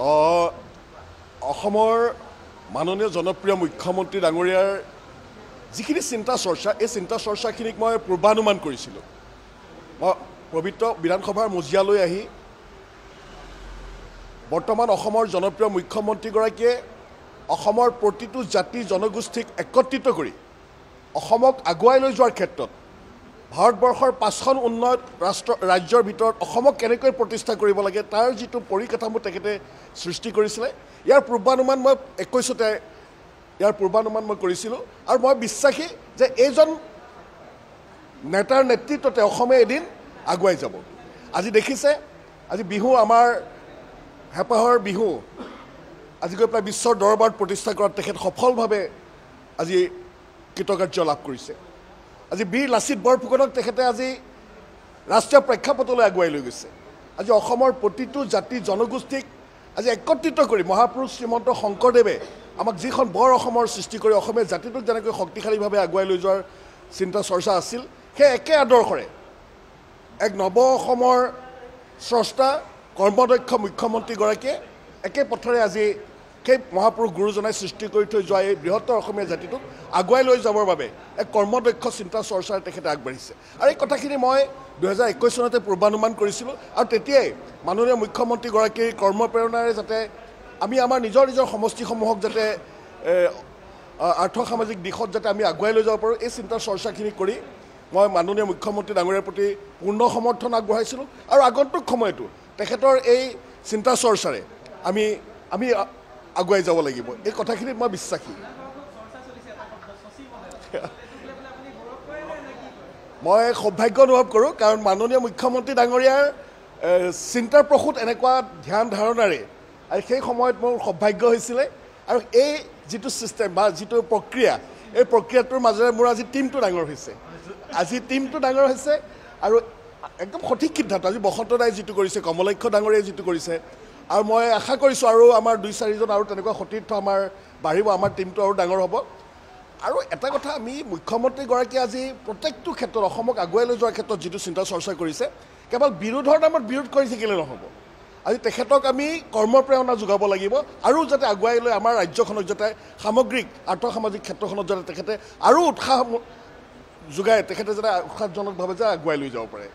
অসমৰ মাননীয় জনপ্ৰিয় মুখ্যমন্ত্ৰী ডাঙৰীয়াৰ যিখিনি চিন্তা চৰ্চা এই চিন্তা চৰ্চাখিনিক মই পূৰ্বানুমান কৰিছিলোঁ। মই পবিত্ৰ বিধানসভাৰ মজিয়ালৈ আহি বৰ্তমান অসমৰ জনপ্ৰিয় মুখ্যমন্ত্ৰীগৰাকীয়ে অসমৰ প্ৰতিটো জাতি জনগোষ্ঠীক একত্ৰিত কৰি অসমক আগুৱাই লৈ যোৱাৰ ক্ষেত্ৰত ভাৰতবৰ্ষৰ 5খন উন্নত ৰাজ্যৰ ভিতৰত অসমক কেনেকৈ প্ৰতিষ্ঠা কৰিব লাগে তাৰ যিটো পৰিকাঠামো তেখেতে সৃষ্টি কৰিছিলে ইয়াৰ পূৰ্বানুমান মই 21তে ইয়াৰ পূৰ্বানুমান মই কৰিছিলোঁ আৰু মই বিশ্বাসী যে এইজন নেতাৰ নেতৃত্বতে অসমে এদিন আগুৱাই যাব। আজি দেখিছে আজি বিহু আমাৰ হেঁপাহৰ বিহু আজি গৈ পেলাই বিশ্বৰ দৰবাৰত প্ৰতিষ্ঠা কৰাত তেখেত সফলভাৱে আজি কৃতকাৰ্য লাভ কৰিছে। আজি বীৰ লাচিত বৰফুকনক তেখেতে আজি ৰাষ্ট্ৰীয় প্ৰেক্ষাপটলৈ আগুৱাই লৈ গৈছে। আজি অসমৰ প্ৰতিটো জাতি জনগোষ্ঠীক আজি একত্ৰিত কৰি মহাপুৰুষ শ্ৰীমন্ত শংকৰদেৱে আমাক যিখন বৰ অসমৰ সৃষ্টি কৰি অসমীয়া জাতিটোক যেনেকৈ শক্তিশালীভাৱে আগুৱাই লৈ যোৱাৰ চিন্তা চৰ্চা আছিল সেই একে আদৰ্শৰে এক নৱ অসমৰ স্ৰষ্টা কৰ্মদক্ষ মুখ্যমন্ত্ৰীগৰাকীয়ে একে পথৰে আজি সেই মহাপুৰুষ গুৰুজনাই সৃষ্টি কৰি থৈ যোৱা এই বৃহত্তৰ অসমীয়া জাতিটোক আগুৱাই লৈ যাবৰ বাবে এক কৰ্মদক্ষ চিন্তা চৰ্চাৰে তেখেতে আগবাঢ়িছে। আৰু এই কথাখিনি মই 2021 চনতে পূৰ্বানুমান কৰিছিলোঁ আৰু তেতিয়াই মাননীয় মুখ্যমন্ত্ৰীগৰাকীৰ কৰ্মপ্ৰেৰণাৰে যাতে আমি আমাৰ নিজৰ নিজৰ সমষ্টিসমূহক যাতে আৰ্থসামাজিক দিশত যাতে আমি আগুৱাই লৈ যাব পাৰোঁ এই চিন্তা চৰ্চাখিনি কৰি মই মাননীয় মুখ্যমন্ত্ৰী ডাঙৰীয়াৰ প্ৰতি পূৰ্ণ সমৰ্থন আগবঢ়াইছিলোঁ আৰু আগন্তুক সময়তো তেখেতৰ এই চিন্তা চৰ্চাৰে আমি আগুৱাই যাব লাগিব এই কথাখিনিত মই বিশ্বাসী। মই সৌভাগ্য অনুভৱ কৰোঁ কাৰণ মাননীয় মুখ্যমন্ত্ৰী ডাঙৰীয়াৰ চিন্তাৰ প্ৰসূত এনেকুৱা ধ্যান ধাৰণাৰে আৰু সেই সময়ত মোৰ সৌভাগ্য হৈছিলে আৰু এই যিটো ছিষ্টেম বা যিটো প্ৰক্ৰিয়া এই প্ৰক্ৰিয়াটোৰ মাজেৰে মোৰ আজি টীমটো ডাঙৰ হৈছে। আজি টীমটো ডাঙৰ হৈছে আৰু একদম সঠিক সিদ্ধান্ত আজি বসন্ত দাই যিটো কৰিছে কমলাক্ষ ডাঙৰীয়াই যিটো কৰিছে আৰু মই আশা কৰিছোঁ আৰু আমাৰ 2-4জন আৰু তেনেকুৱা সতীৰ্থ আমাৰ বাঢ়িব আমাৰ টীমটো আৰু ডাঙৰ হ'ব। আৰু এটা কথা আমি মুখ্যমন্ত্ৰীগৰাকীয়ে আজি প্ৰত্যেকটো ক্ষেত্ৰত অসমক আগুৱাই লৈ যোৱাৰ ক্ষেত্ৰত যিটো চিন্তা চৰ্চা কৰিছে কেৱল বিৰোধৰ নামত বিৰোধ কৰি থাকিলে নহ'ব। আজি তেখেতক আমি কৰ্মপ্ৰেৰণা যোগাব লাগিব আৰু যাতে আগুৱাই লৈ আমাৰ ৰাজ্যখনক যাতে সামগ্ৰিক আৰ্থসামাজিক ক্ষেত্ৰখনত যাতে তেখেতে আৰু উৎসাহ যোগাই তেখেতে যাতে উৎসাহজনকভাৱে যে আগুৱাই লৈ যাব পাৰে।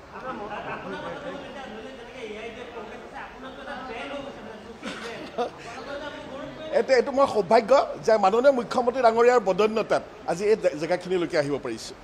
এইটো মই সৌভাগ্য যে মাননীয় মুখ্যমন্ত্ৰী ডাঙৰীয়াৰ বদন্যতাত আজি এই জেগাখিনিলৈকে আহিব পাৰিছোঁ।